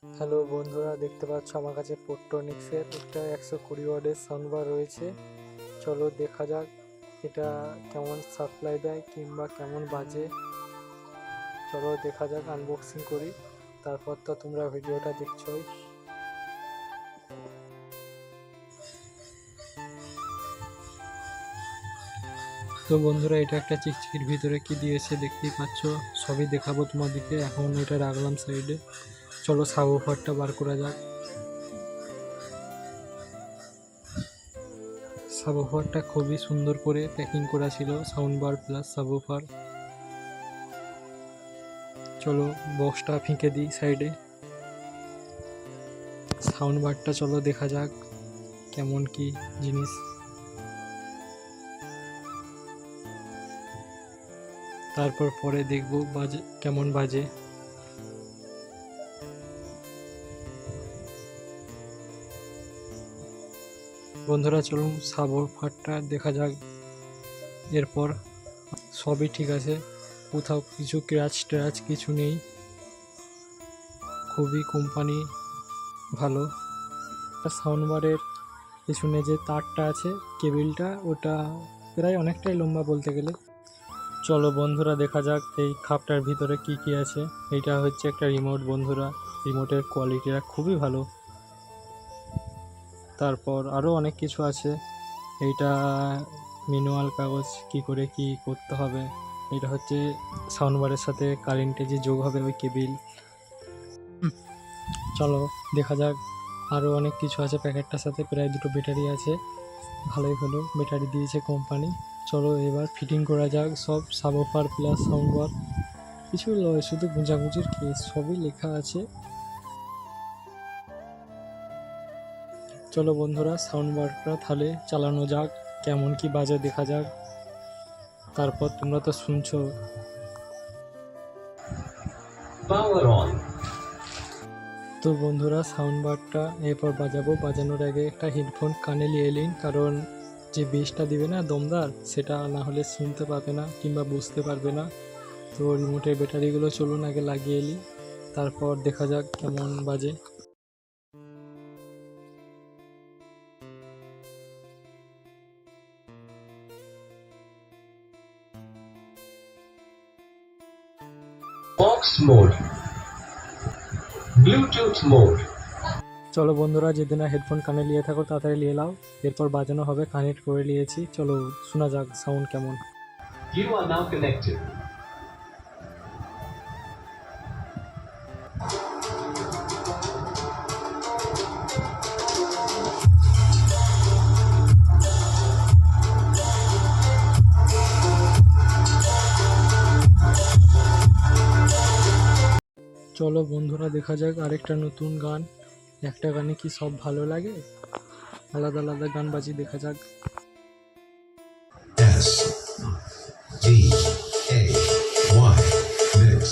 Hello বন্ধুরা, দেখতে পাচ্ছ আমার কাছে পোট্রনিক্সের একটা 120 ওয়াটের সাউন্ডবার রয়েছে। চলো দেখা যাক এটা কেমন সাপ্লাই দেয় কিংবা কেমন বাজে। চলো দেখা যাক, আনবক্সিং করি, তারপর তো তোমরা ভিডিওটা দেখছোই। তো বন্ধুরা, এটা একটা চিকচিকির ভিতরে কি দিয়েছে দেখতেই পাচ্ছ, সবই দেখাবো তোমাদেরকে। এখন এটা রাখলাম সাইডে, চলো সাবওুফারটা বার করা যাক। সাবওুফারটা খুবই সুন্দর করে প্যাকিং করা ছিল, সাউন্ড বার প্লাস সাবওুফার। চলো বক্সটা ফিকে দিই সাইডে। সাউন্ড বারটা চলো দেখা যাক কেমন কি জিনিস। তারপর পরে দেখবো বাজে কেমন বাজে। বন্ধুরা চলুন সাবওুফারটা দেখা যাক। এরপর সবই ঠিক আছে, কোথাও কিছু ক্র্যাচ ট্র্যাচ কিছু নেই, খুবই কোম্পানি ভালো। সাউন্ড বারের পিছনে যে তারটা আছে, কেবিলটা, ওটা প্রায় অনেকটাই লম্বা বলতে গেলে। চলো বন্ধুরা দেখা যাক এই খাপটার ভিতরে কি কি আছে। এইটা হচ্ছে একটা রিমোট বন্ধুরা, রিমোটের কোয়ালিটিটা খুবই ভালো। তারপর আরও অনেক কিছু আছে। এইটা ম্যানুয়াল কাগজ, কি করে কি করতে হবে। এটা হচ্ছে সাউন্ডবারের সাথে কারেন্টে যে যোগ হবে ওই কেবিল। চলো দেখা যাক, আরও অনেক কিছু আছে প্যাকেটটার সাথে। প্রায় 2টো ব্যাটারি আছে, ভালোই হলো ব্যাটারি দিয়েছে কোম্পানি। চলো এবার ফিটিং করা যাক সব সাবওুফার প্লাস সাউন্ডবার। কিছু নয়, শুধু গুঁজাগুঁজির কেস, সবই লেখা আছে। চলো বন্ধুরা সাউন্ডবারটা তাহলে চালানো যাক, কেমন কি বাজে দেখা যাক। তারপর তোমরা তো শুনছো। তো বন্ধুরা সাউন্ডবারটা এরপর বাজাবো। বাজানোর আগে একটা হেডফোন কানে নিয়ে নিন, কারণ যে বেসটা দিবে না দমদার, সেটা না হলে শুনতে পাবে না কিংবা বুঝতে পারবে না। তো রিমোটের ব্যাটারিগুলো চলুন আগে লাগিয়ে নিই, তারপর দেখা যাক কেমন বাজে। Box mode, Bluetooth mode. চলো বন্ধুরা, যেদিন হেডফোন কানে নিয়ে থাকো তাড়াতাড়ি নিয়ে নাও, এরপর বাজানো হবে। কানেক্ট করে নিয়েছি, চলো শোনা যাক সাউন্ড কেমন। You are now connected. চলো বন্ধুরা দেখা যাক আরেকটা নতুন গান। একটা গানে কি সব ভালো লাগে, আলাদা আলাদা গান বাজি, দেখা যাক। S D A Y mix.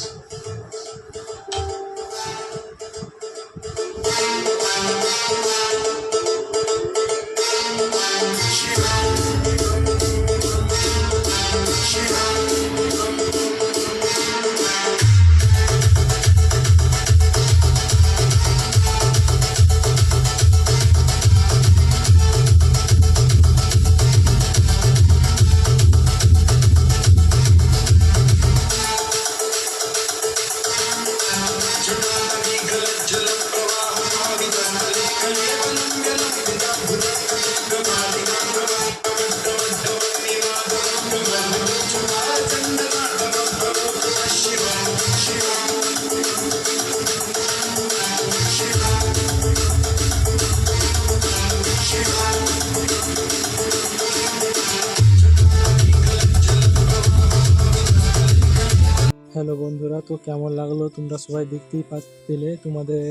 Hello বন্ধুরা, তো কেমন লাগলো তোমরা সবাই দেখতেই পেলে, তোমাদের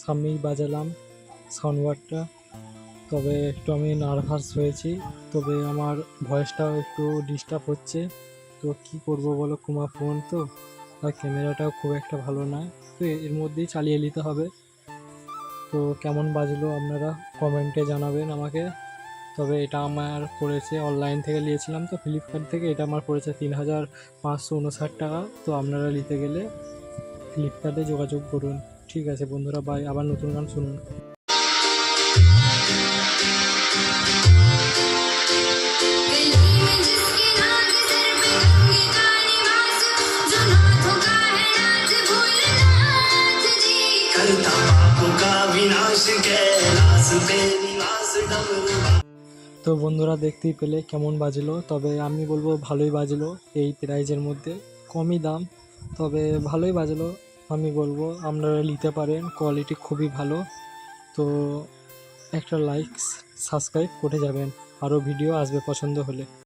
সামনেই বাজালাম সাউন্ডবারটা। তবে একটু আমি নার্ভাস হয়েছি, তবে আমার ভয়েসটাও একটু ডিস্টার্ব হচ্ছে। তো কি করব বলো, কুমা ফোন তো, আর ক্যামেরাটাও খুব একটা ভালো নয়, তো এর মধ্যেই চালিয়ে নিতে হবে। তো কেমন বাজলো আপনারা কমেন্টে জানাবেন আমাকে। তবে এটা আমার পড়েছে, অনলাইন থেকে নিয়েছিলাম তো ফ্লিপকার্ট থেকে, এটা আমার পড়েছে 3559 টাকা। তো আপনারা নিতে গেলে ফ্লিপকার্টে যোগাযোগ করুন। ঠিক আছে বন্ধুরা, বাই, আবার নতুন গান শুনুন। गली में जिसके नाच सर पे गंगे का निवास, जो नाथों का है नाच भोलेनाथ जी। करता पापों का विनाश कैलाश पे निवास डमरू। তো বন্ধুরা দেখতেই পেলে কেমন বাজলো, তবে আমি বলবো ভালোই বাজলো। এই প্রাইজের মধ্যে কমই দাম, তবে ভালোই বাজলো। আমি বলবো আপনারা নিতে পারেন, কোয়ালিটি খুবই ভালো। তো একটা লাইক সাবস্ক্রাইব করে যাবেন, আরও ভিডিও আসবে পছন্দ হলে।